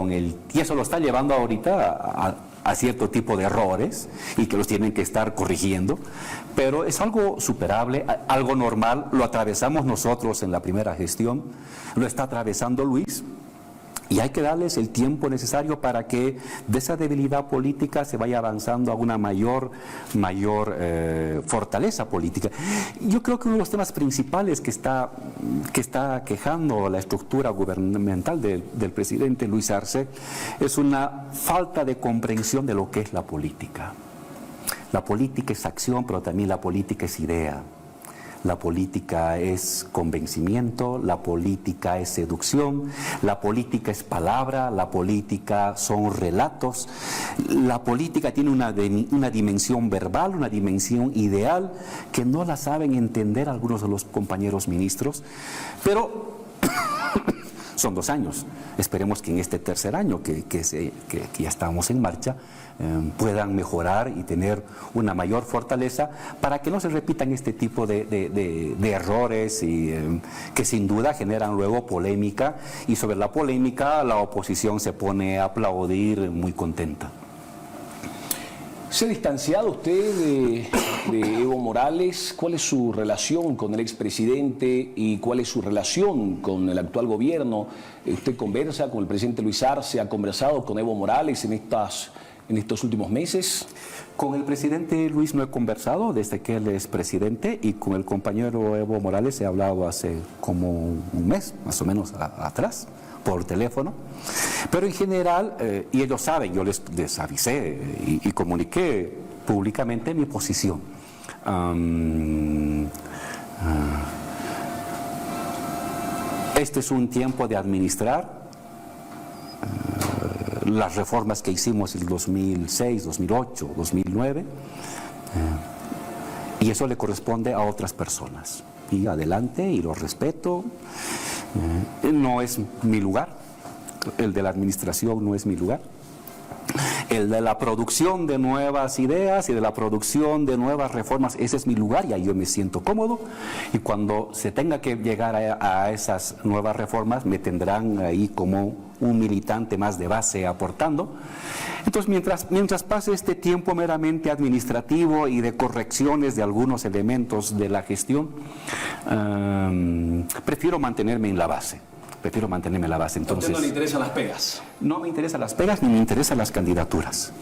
y eso lo está llevando ahorita a cierto tipo de errores y que los tienen que estar corrigiendo, pero es algo superable, algo normal, lo atravesamos nosotros en la primera gestión, lo está atravesando Luis, y hay que darles el tiempo necesario para que de esa debilidad política se vaya avanzando a una mayor fortaleza política. Yo creo que uno de los temas principales que está quejando la estructura gubernamental del presidente Luis Arce es una falta de comprensión de lo que es la política. La política es acción, pero también la política es idea. La política es convencimiento, la política es seducción, la política es palabra, la política son relatos, la política tiene una dimensión verbal, una dimensión ideal que no la saben entender algunos de los compañeros ministros, pero son 2 años. Esperemos que en este tercer año que ya estamos en marcha puedan mejorar y tener una mayor fortaleza para que no se repitan este tipo de errores y que sin duda generan luego polémica, y sobre la polémica la oposición se pone a aplaudir muy contenta. ¿Se ha distanciado usted de Evo Morales? ¿Cuál es su relación con el expresidente y cuál es su relación con el actual gobierno? ¿Usted conversa con el presidente Luis Arce? ¿Ha conversado con Evo Morales en estos últimos meses? Con el presidente Luis no he conversado desde que él es presidente, y con el compañero Evo Morales he hablado hace como un mes, más o menos, atrás, por teléfono. Pero en general, y ellos saben, yo les avisé y comuniqué públicamente mi posición. Este es un tiempo de administrar las reformas que hicimos en el 2006, 2008, 2009, y eso le corresponde a otras personas. Y adelante, y lo respeto. No es mi lugar, el de la administración no es mi lugar. El de la producción de nuevas ideas y de la producción de nuevas reformas, ese es mi lugar, y ahí yo me siento cómodo, y cuando se tenga que llegar a esas nuevas reformas me tendrán ahí como un militante más de base aportando. Entonces mientras pase este tiempo meramente administrativo y de correcciones de algunos elementos de la gestión, prefiero mantenerme en la base. Entonces, ¿a usted no le interesan las pegas? No me interesan las pegas ni me interesan las candidaturas.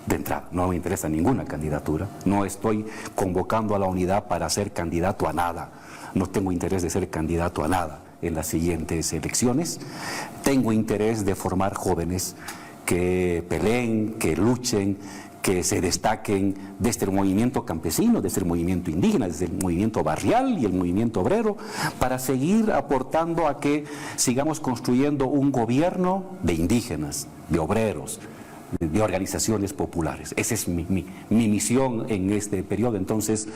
De entrada, no me interesa ninguna candidatura. No estoy convocando a la unidad para ser candidato a nada. No tengo interés de ser candidato a nada en las siguientes elecciones. Tengo interés de formar jóvenes que peleen, que luchen, que se destaquen desde el movimiento campesino, desde el movimiento indígena, desde el movimiento barrial y el movimiento obrero, para seguir aportando a que sigamos construyendo un gobierno de indígenas, de obreros, de organizaciones populares. Esa es mi misión en este periodo. Entonces,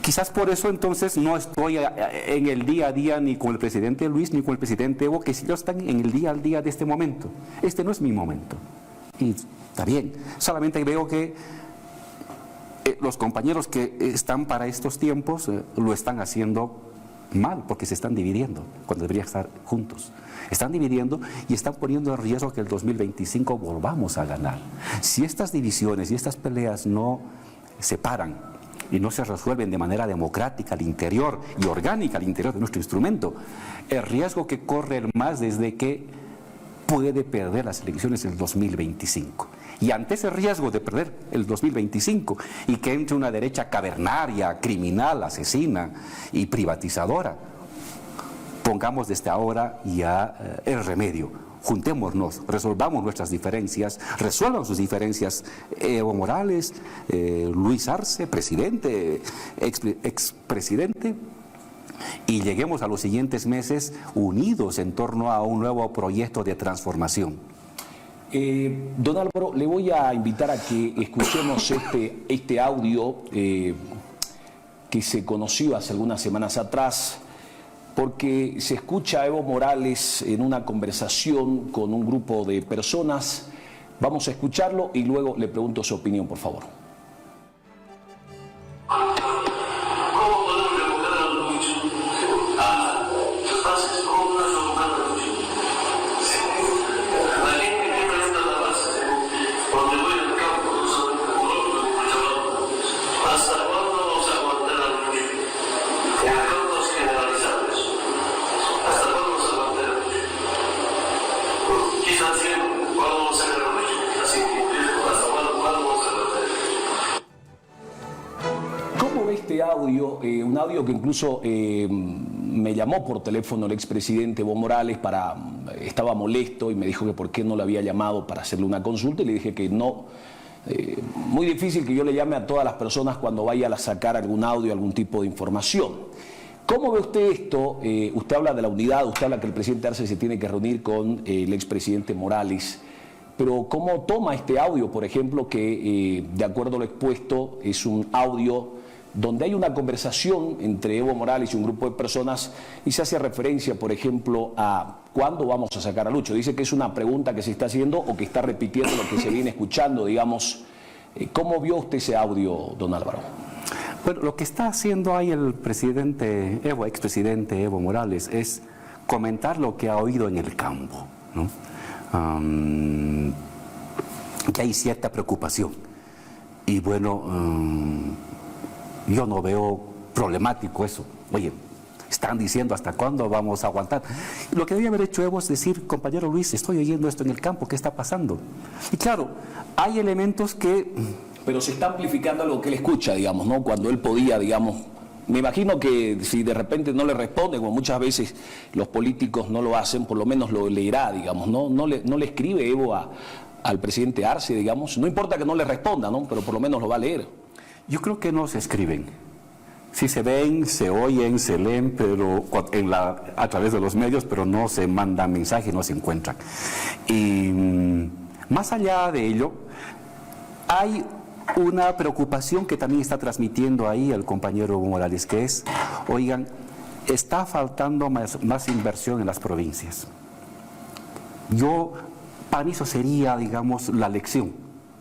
quizás por eso entonces no estoy en el día a día ni con el presidente Luis ni con el presidente Evo, que ellos están en el día al día de este momento. Este no es mi momento. Y está bien, solamente veo que los compañeros que están para estos tiempos lo están haciendo mal, porque se están dividiendo cuando deberían estar juntos. Están dividiendo y están poniendo en riesgo que el 2025 volvamos a ganar. Si estas divisiones y estas peleas no se paran y no se resuelven de manera democrática al interior y orgánica al interior de nuestro instrumento, el riesgo que corre el MAS desde que puede perder las elecciones del 2025. Y ante ese riesgo de perder el 2025 y que entre una derecha cavernaria, criminal, asesina y privatizadora, pongamos desde ahora ya el remedio. Juntémonos, resolvamos nuestras diferencias, resuelvan sus diferencias Evo Morales, Luis Arce, presidente, expresidente, y lleguemos a los siguientes meses unidos en torno a un nuevo proyecto de transformación. Don Álvaro, le voy a invitar a que escuchemos este audio que se conoció hace algunas semanas atrás, porque se escucha a Evo Morales en una conversación con un grupo de personas. Vamos a escucharlo y luego le pregunto su opinión, por favor. audio que incluso me llamó por teléfono el expresidente Evo Morales, estaba molesto y me dijo que por qué no le había llamado para hacerle una consulta, y le dije que no. Muy difícil que yo le llame a todas las personas cuando vaya a sacar algún audio, algún tipo de información. ¿Cómo ve usted esto? Usted habla de la unidad, usted habla que el presidente Arce se tiene que reunir con el expresidente Morales, pero ¿cómo toma este audio, por ejemplo, que de acuerdo a lo expuesto es un audio donde hay una conversación entre Evo Morales y un grupo de personas y se hace referencia, por ejemplo, a cuándo vamos a sacar a Lucho? Dice que es una pregunta que se está haciendo o que está repitiendo lo que se viene escuchando, digamos. ¿Cómo vio usted ese audio, don Álvaro? Bueno, lo que está haciendo ahí el presidente Evo, expresidente Evo Morales, es comentar lo que ha oído en el campo, ¿no? Que hay cierta preocupación. Y bueno, yo no veo problemático eso. Oye, están diciendo hasta cuándo vamos a aguantar. Lo que debía haber hecho Evo es decir, compañero Luis, estoy oyendo esto en el campo, ¿qué está pasando? Y claro, hay elementos que... Pero se está amplificando lo que él escucha, digamos, ¿no? Cuando él podía, digamos... Me imagino que si de repente no le responde, como muchas veces los políticos no lo hacen, por lo menos lo leerá, digamos, ¿no? No le escribe Evo al presidente Arce, digamos. No importa que no le responda, ¿no? Pero por lo menos lo va a leer. Yo creo que no se escriben. Sí se ven, se oyen, se leen, pero a través de los medios, pero no se mandan mensajes, no se encuentran. Y más allá de ello, hay una preocupación que también está transmitiendo ahí el compañero Evo Morales, que es, oigan, está faltando más inversión en las provincias. Para mí eso sería, digamos, la lección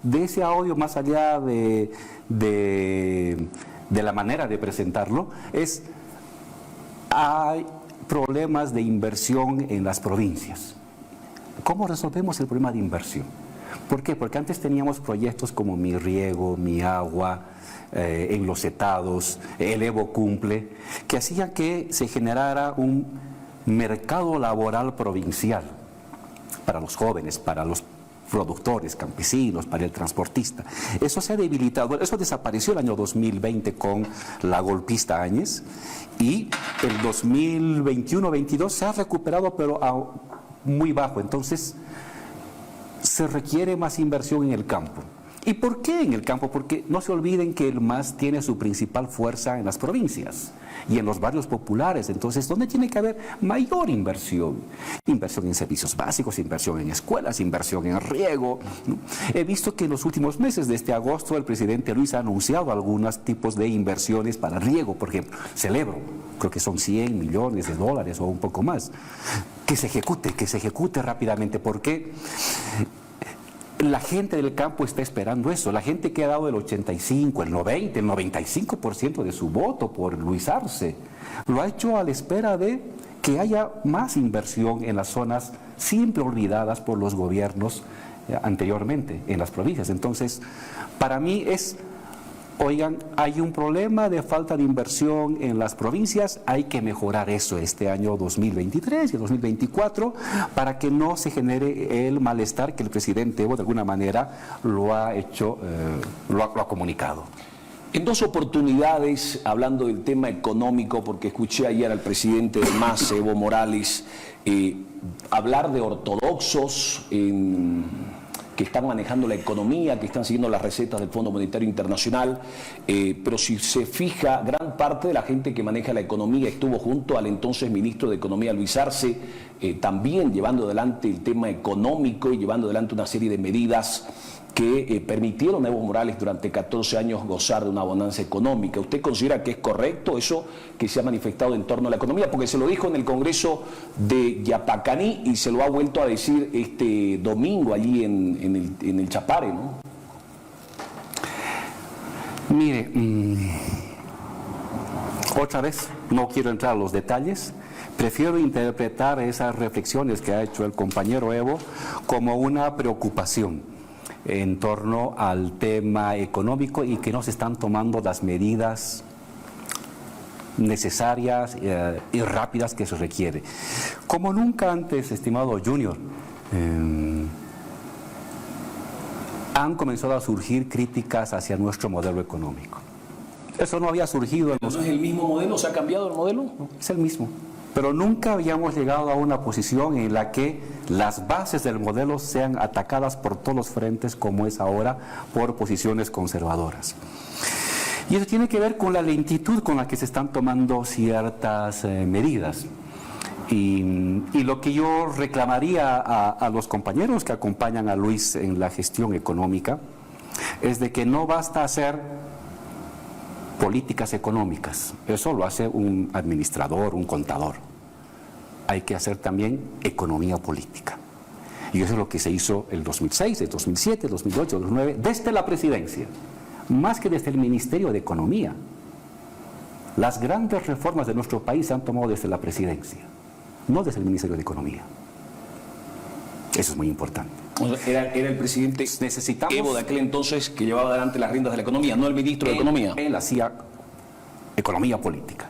de ese audio, más allá de la manera de presentarlo, hay problemas de inversión en las provincias. ¿Cómo resolvemos el problema de inversión? ¿Por qué? Porque antes teníamos proyectos como Mi Riego, Mi Agua, en los estados, el Evo Cumple, que hacían que se generara un mercado laboral provincial para los jóvenes, para los productores, campesinos, para el transportista. Eso se ha debilitado, eso desapareció el año 2020 con la golpista Áñez, y el 2021-22 se ha recuperado, pero muy bajo. Entonces, se requiere más inversión en el campo. ¿Y por qué en el campo? Porque no se olviden que el MAS tiene su principal fuerza en las provincias y en los barrios populares. Entonces, ¿dónde tiene que haber mayor inversión? Inversión en servicios básicos, inversión en escuelas, inversión en riego, ¿no? He visto que en los últimos meses, desde agosto, el presidente Luis ha anunciado algunos tipos de inversiones para riego, por ejemplo. Celebro, creo que son 100 millones de dólares o un poco más. Que se ejecute rápidamente, porque la gente del campo está esperando eso. La gente que ha dado el 85, el 90, el 95% de su voto por Luis Arce, lo ha hecho a la espera de que haya más inversión en las zonas siempre olvidadas por los gobiernos anteriormente, en las provincias. Entonces, para mí oigan, hay un problema de falta de inversión en las provincias, hay que mejorar eso este año 2023 y 2024 para que no se genere el malestar que el presidente Evo de alguna manera lo ha hecho, lo ha comunicado. En dos oportunidades, hablando del tema económico, porque escuché ayer al presidente del MAS, Evo Morales, hablar de ortodoxos que están manejando la economía, que están siguiendo las recetas del Fondo Monetario Internacional, pero si se fija, gran parte de la gente que maneja la economía estuvo junto al entonces ministro de Economía, Luis Arce, también llevando adelante el tema económico y llevando adelante una serie de medidas que permitieron a Evo Morales durante 14 años gozar de una bonanza económica. ¿Usted considera que es correcto eso que se ha manifestado en torno a la economía? Porque se lo dijo en el Congreso de Yapacaní y se lo ha vuelto a decir este domingo allí en el Chapare, ¿no? Mire, otra vez, no quiero entrar a los detalles, prefiero interpretar esas reflexiones que ha hecho el compañero Evo como una preocupación en torno al tema económico y que no se están tomando las medidas necesarias y rápidas que se requiere. Como nunca antes, estimado Junior, han comenzado a surgir críticas hacia nuestro modelo económico. Eso no había surgido en ¿No los... es el mismo modelo? ¿Se ha cambiado el modelo? Es el mismo. Pero nunca habíamos llegado a una posición en la que las bases del modelo sean atacadas por todos los frentes, como es ahora, por posiciones conservadoras. Y eso tiene que ver con la lentitud con la que se están tomando ciertas medidas. Y lo que yo reclamaría a los compañeros que acompañan a Luis en la gestión económica es de que no basta hacer políticas económicas, eso lo hace un administrador, un contador. Hay que hacer también economía política. Y eso es lo que se hizo el 2006, el 2007, el 2008, el 2009, desde la presidencia, más que desde el Ministerio de Economía. Las grandes reformas de nuestro país se han tomado desde la presidencia, no desde el Ministerio de Economía. Eso es muy importante. Era el presidente Evo de aquel entonces que llevaba adelante las riendas de la economía, no el ministro de Economía. Él hacía economía política.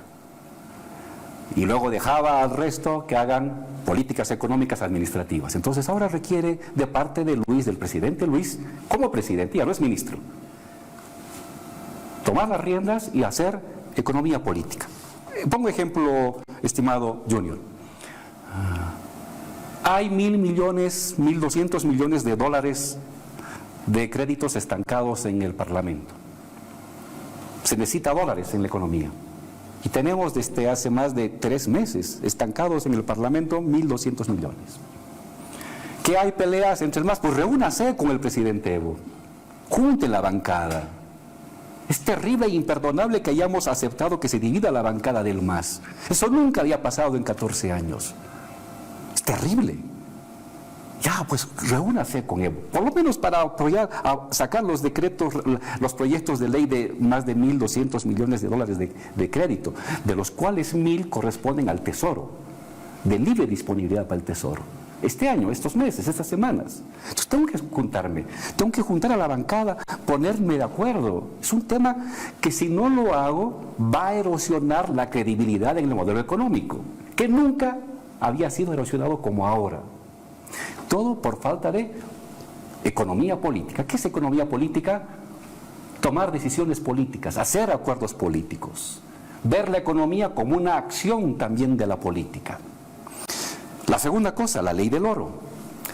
Y luego dejaba al resto que hagan políticas económicas administrativas. Entonces ahora requiere de parte de Luis, del presidente Luis, como presidente, ya no es ministro, tomar las riendas y hacer economía política. Pongo ejemplo, estimado Junior. Hay 1.000 millones, 1.200 millones de dólares de créditos estancados en el Parlamento. Se necesita dólares en la economía. Y tenemos desde hace más de 3 meses estancados en el Parlamento 1.200 millones. ¿Qué hay peleas entre más? Pues reúnase con el presidente Evo. Junte la bancada. Es terrible e imperdonable que hayamos aceptado que se divida la bancada del MAS. Eso nunca había pasado en 14 años. Es terrible. Ya, pues reúnase con Evo, por lo menos para apoyar, a sacar los decretos, los proyectos de ley de más de 1.200 millones de dólares de crédito, de los cuales 1.000 corresponden al Tesoro, de libre disponibilidad para el Tesoro. Este año, estos meses, estas semanas. Entonces tengo que juntarme, tengo que juntar a la bancada, ponerme de acuerdo. Es un tema que si no lo hago va a erosionar la credibilidad en el modelo económico, que nunca había sido erosionado como ahora. Todo por falta de economía política. ¿Qué es economía política? Tomar decisiones políticas, hacer acuerdos políticos, ver la economía como una acción también de la política. La segunda cosa, la ley del oro.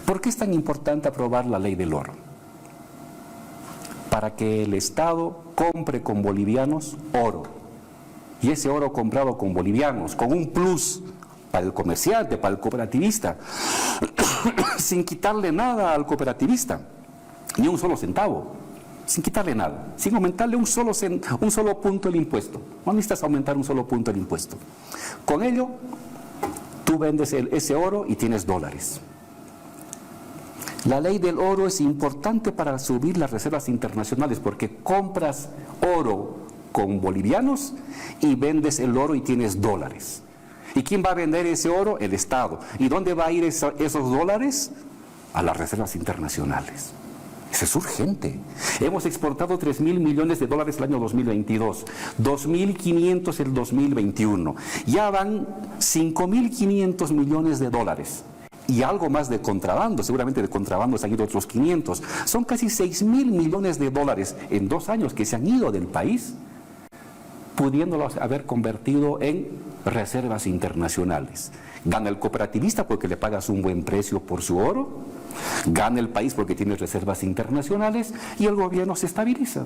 ¿Por qué es tan importante aprobar la ley del oro? Para que el Estado compre con bolivianos oro. Y ese oro comprado con bolivianos, con un plus para el comerciante, para el cooperativista, sin quitarle nada al cooperativista, ni un solo centavo, sin quitarle nada, sin aumentarle un solo punto el impuesto. No necesitas aumentar un solo punto el impuesto. Con ello, tú vendes ese oro y tienes dólares. La ley del oro es importante para subir las reservas internacionales porque compras oro con bolivianos y vendes el oro y tienes dólares. ¿Y quién va a vender ese oro? El Estado. ¿Y dónde va a ir esos dólares? A las reservas internacionales. Eso es urgente. Hemos exportado 3.000 millones de dólares el año 2022, 2.500 el 2021. Ya van 5.500 millones de dólares. Y algo más de contrabando, seguramente de contrabando se han ido otros 500. Son casi 6.000 millones de dólares en 2 años que se han ido del país, pudiéndolos haber convertido en reservas internacionales. Gana el cooperativista porque le pagas un buen precio por su oro, gana el país porque tiene reservas internacionales y el gobierno se estabiliza.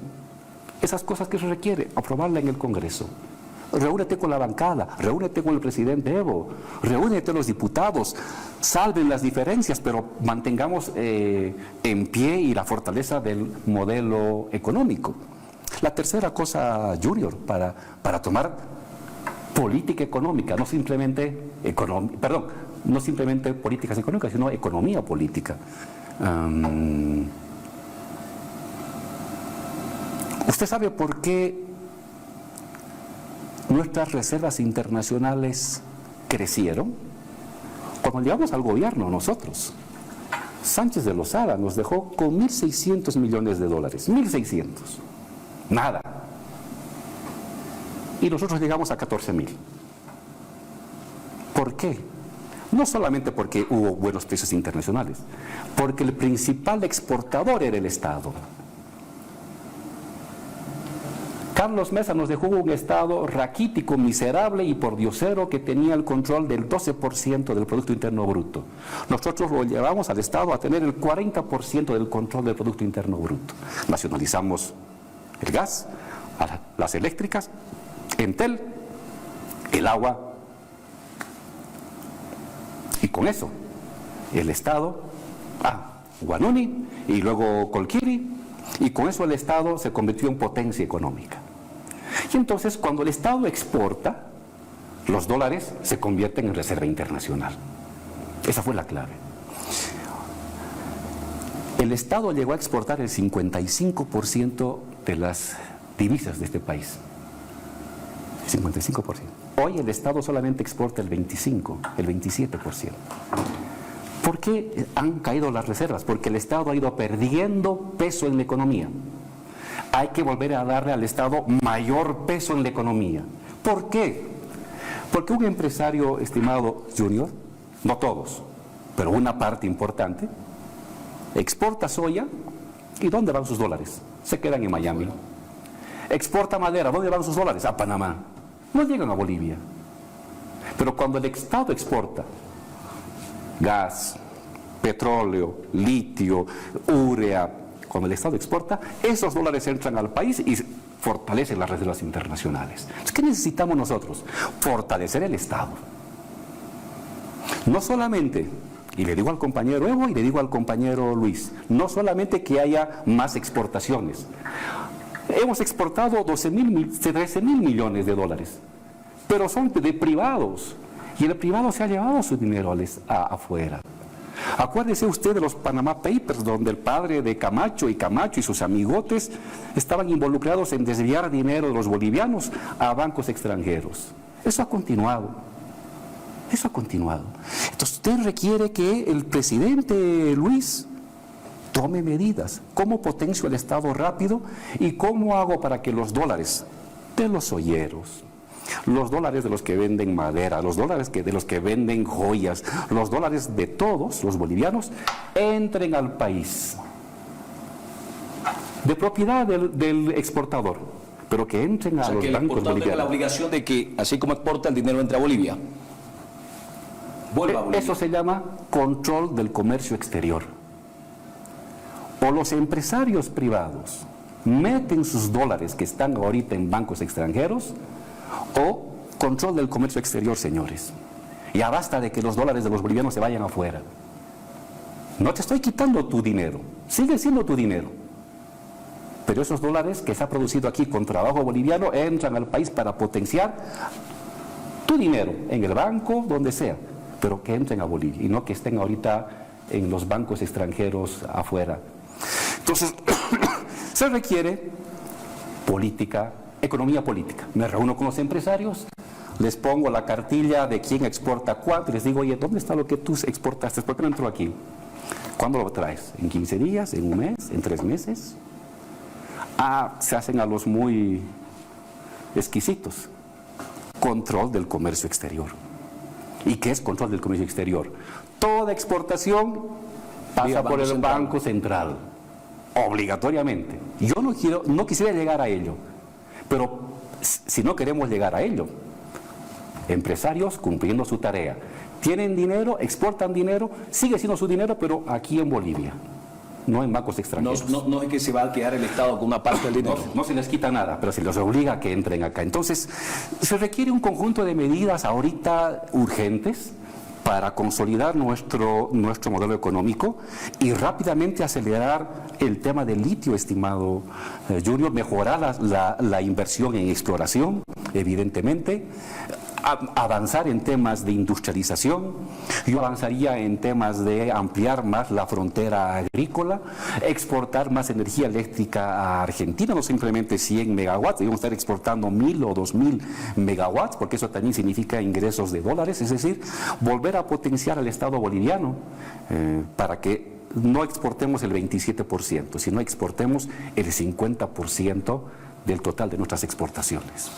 Esas cosas que se requiere, aprobarla en el Congreso. Reúnete con la bancada, reúnete con el presidente Evo, reúnete con los diputados, salven las diferencias, pero mantengamos en pie y la fortaleza del modelo económico. La tercera cosa, Junior, para tomar política económica, no simplemente políticas económicas, sino economía política. ¿Usted sabe por qué nuestras reservas internacionales crecieron? Cuando llegamos al gobierno nosotros, Sánchez de Lozada nos dejó con 1.600 millones de dólares, 1.600. Nada. Y nosotros llegamos a 14.000. ¿Por qué? No solamente porque hubo buenos precios internacionales, porque el principal exportador era el Estado. Carlos Mesa nos dejó un Estado raquítico, miserable y pordiosero que tenía el control del 12% del Producto Interno Bruto. Nosotros lo llevamos al Estado a tener el 40% del control del Producto Interno Bruto. Nacionalizamos el gas, las eléctricas, Entel, el agua. Y con eso, el Estado, Guanuni y luego Colquiri, y con eso el Estado se convirtió en potencia económica. Y entonces cuando el Estado exporta, los dólares se convierten en reserva internacional. Esa fue la clave. El Estado llegó a exportar el 55% de las divisas de este país. El 55%. Hoy el Estado solamente exporta el 25%, el 27%. ¿Por qué han caído las reservas? Porque el Estado ha ido perdiendo peso en la economía. Hay que volver a darle al Estado mayor peso en la economía. ¿Por qué? Porque un empresario, estimado Junior, no todos, pero una parte importante, exporta soya, ¿y dónde van sus dólares? Se quedan en Miami. Exporta madera, ¿dónde van sus dólares? A Panamá. No llegan a Bolivia. Pero cuando el Estado exporta gas, petróleo, litio, urea, cuando el Estado exporta, esos dólares entran al país y fortalecen las reservas internacionales. Entonces, ¿qué necesitamos nosotros? Fortalecer el Estado. No solamente, y le digo al compañero Evo y le digo al compañero Luis, no solamente que haya más exportaciones. Hemos exportado 13 mil millones de dólares, pero son de privados, y el privado se ha llevado su dinero afuera. Acuérdese usted de los Panama Papers, donde el padre de Camacho y sus amigotes estaban involucrados en desviar dinero de los bolivianos a bancos extranjeros. Eso ha continuado. Eso ha continuado. Entonces usted requiere que el presidente Luis tome medidas. ¿Cómo potencio el Estado rápido? ¿Y cómo hago para que los dólares de los olleros, los dólares de los que venden madera, los dólares de los que venden joyas, los dólares de todos los bolivianos entren al país de propiedad del exportador, pero que entren a los que el bancos exportador tenga la bolivianos? obligación de que, así como exporta, el dinero entra a Bolivia. Vuelva a Bolivia. Eso se llama control del comercio exterior. O los empresarios privados meten sus dólares que están ahorita en bancos extranjeros, o control del comercio exterior, señores. Ya basta de que los dólares de los bolivianos se vayan afuera. No te estoy quitando tu dinero, sigue siendo tu dinero. Pero esos dólares que se ha producido aquí con trabajo boliviano entran al país para potenciar tu dinero, en el banco, donde sea, pero que entren a Bolivia y no que estén ahorita en los bancos extranjeros afuera. Entonces, se requiere política, economía política. Me reúno con los empresarios, les pongo la cartilla de quién exporta cuánto, y les digo, oye, ¿dónde está lo que tú exportaste? ¿Por qué no entró aquí? ¿Cuándo lo traes? ¿En 15 días? ¿En un mes? ¿En 3 meses? Se hacen a los muy exquisitos. Control del comercio exterior. ¿Y qué es control del comercio exterior? Toda exportación pasa por el Banco Central, obligatoriamente. Yo no quisiera llegar a ello. Pero si no queremos llegar a ello, empresarios cumpliendo su tarea, tienen dinero, exportan dinero, sigue siendo su dinero, pero aquí en Bolivia, no en bancos extranjeros. No es que se va a quedar el Estado con una parte del dinero. No se les quita nada, pero se les obliga a que entren acá. Entonces, se requiere un conjunto de medidas ahorita urgentes para consolidar nuestro modelo económico y rápidamente acelerar el tema del litio, estimado Junior, mejorar la inversión en exploración, evidentemente, avanzar en temas de industrialización. Yo avanzaría en temas de ampliar más la frontera agrícola, exportar más energía eléctrica a Argentina, no simplemente 100 megawatts, debemos estar exportando 1000 o 2000 megawatts, porque eso también significa ingresos de dólares, es decir, volver a potenciar al Estado boliviano para que no exportemos el 27%, sino exportemos el 50% del total de nuestras exportaciones.